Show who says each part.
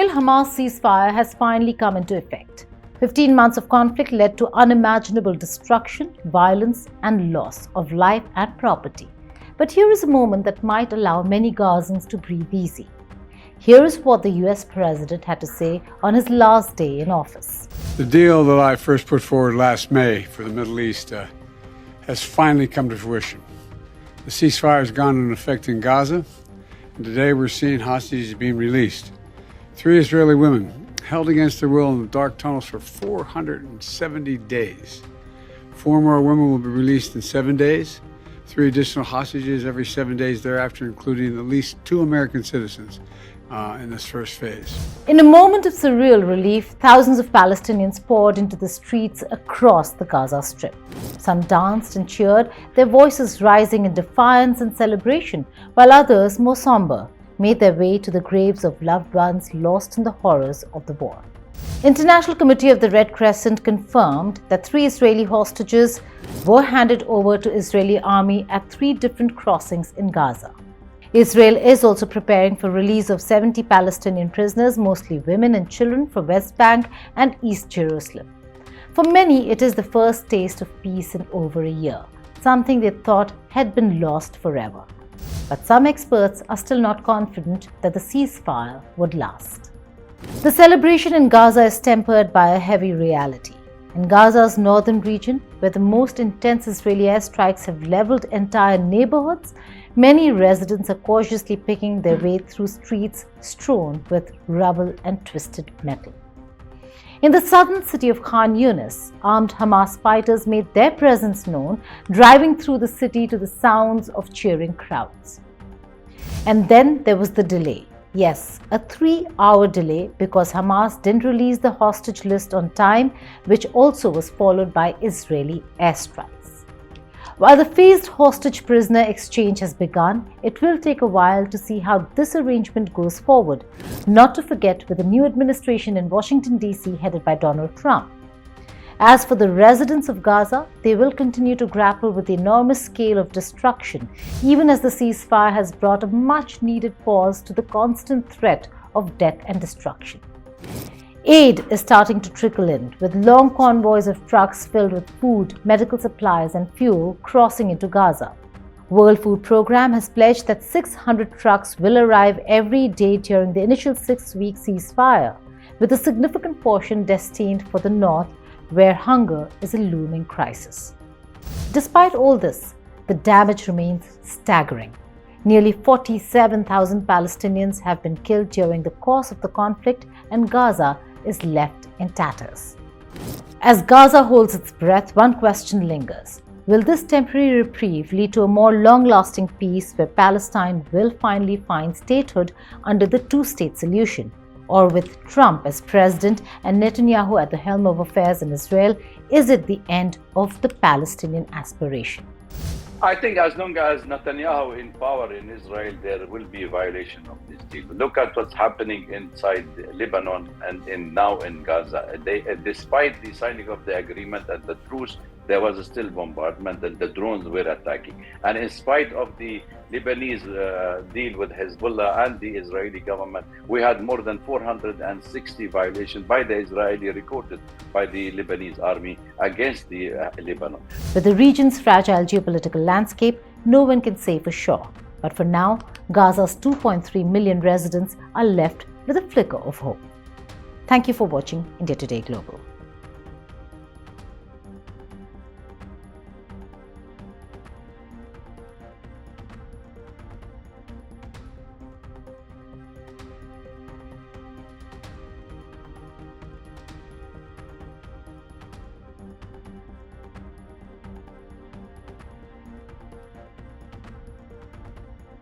Speaker 1: Israel-Hamas ceasefire has finally come into effect. 15 months of conflict led to unimaginable destruction, violence, and loss of life and property. But here is a moment that might allow many Gazans to breathe easy. Here is what the US President had to say on his last day in office.
Speaker 2: The deal that I first put forward last May for the Middle East has finally come to fruition. The ceasefire has gone into effect in Gaza, and today we're seeing hostages being released. 3 Israeli women held against their will in the dark tunnels for 470 days. 4 more women will be released in 7 days. 3 additional hostages every 7 days thereafter, including at least 2 American citizens in this first phase.
Speaker 1: In a moment of surreal relief, thousands of Palestinians poured into the streets across the Gaza Strip. Some danced and cheered, their voices rising in defiance and celebration, while others, more somber, made their way to the graves of loved ones lost in the horrors of the war. International Committee of the Red Crescent confirmed that 3 Israeli hostages were handed over to Israeli army at 3 different crossings in Gaza. Israel is also preparing for release of 70 Palestinian prisoners, mostly women and children, from West Bank and East Jerusalem. For many, it is the first taste of peace in over a year, something they thought had been lost forever. But some experts are still not confident that the ceasefire would last. The celebration in Gaza is tempered by a heavy reality. In Gaza's northern region, where the most intense Israeli airstrikes have leveled entire neighborhoods, many residents are cautiously picking their way through streets strewn with rubble and twisted metal. In the southern city of Khan Yunis, armed Hamas fighters made their presence known, driving through the city to the sounds of cheering crowds. And then there was the delay. Yes, a 3-hour delay because Hamas didn't release the hostage list on time, which also was followed by Israeli airstrikes. While the phased hostage prisoner exchange has begun, it will take a while to see how this arrangement goes forward, not to forget with the new administration in Washington, D.C. headed by Donald Trump. As for the residents of Gaza, they will continue to grapple with the enormous scale of destruction, even as the ceasefire has brought a much-needed pause to the constant threat of death and destruction. Aid is starting to trickle in, with long convoys of trucks filled with food, medical supplies and fuel crossing into Gaza. World Food Programme has pledged that 600 trucks will arrive every day during the initial 6-week ceasefire, with a significant portion destined for the north, where hunger is a looming crisis. Despite all this, the damage remains staggering. Nearly 47,000 Palestinians have been killed during the course of the conflict, and Gaza is left in tatters. As Gaza holds its breath, one question lingers. Will this temporary reprieve lead to a more long-lasting peace where Palestine will finally find statehood under the two-state solution? Or with Trump as president and Netanyahu at the helm of affairs in Israel, is it the end of the Palestinian aspiration?
Speaker 3: I think as long as Netanyahu in power in Israel, there will be a violation of this deal. Look at what's happening inside Lebanon and now in Gaza. Despite the signing of the agreement and the truce, there was still bombardment and the drones were attacking. And in spite of the Lebanese deal with Hezbollah and the Israeli government, we had more than 460 violations by the Israeli recorded by the Lebanese army against the Lebanon.
Speaker 1: With the region's fragile geopolitical landscape, no one can say for sure. But for now, Gaza's 2.3 million residents are left with a flicker of hope. Thank you for watching India Today Global.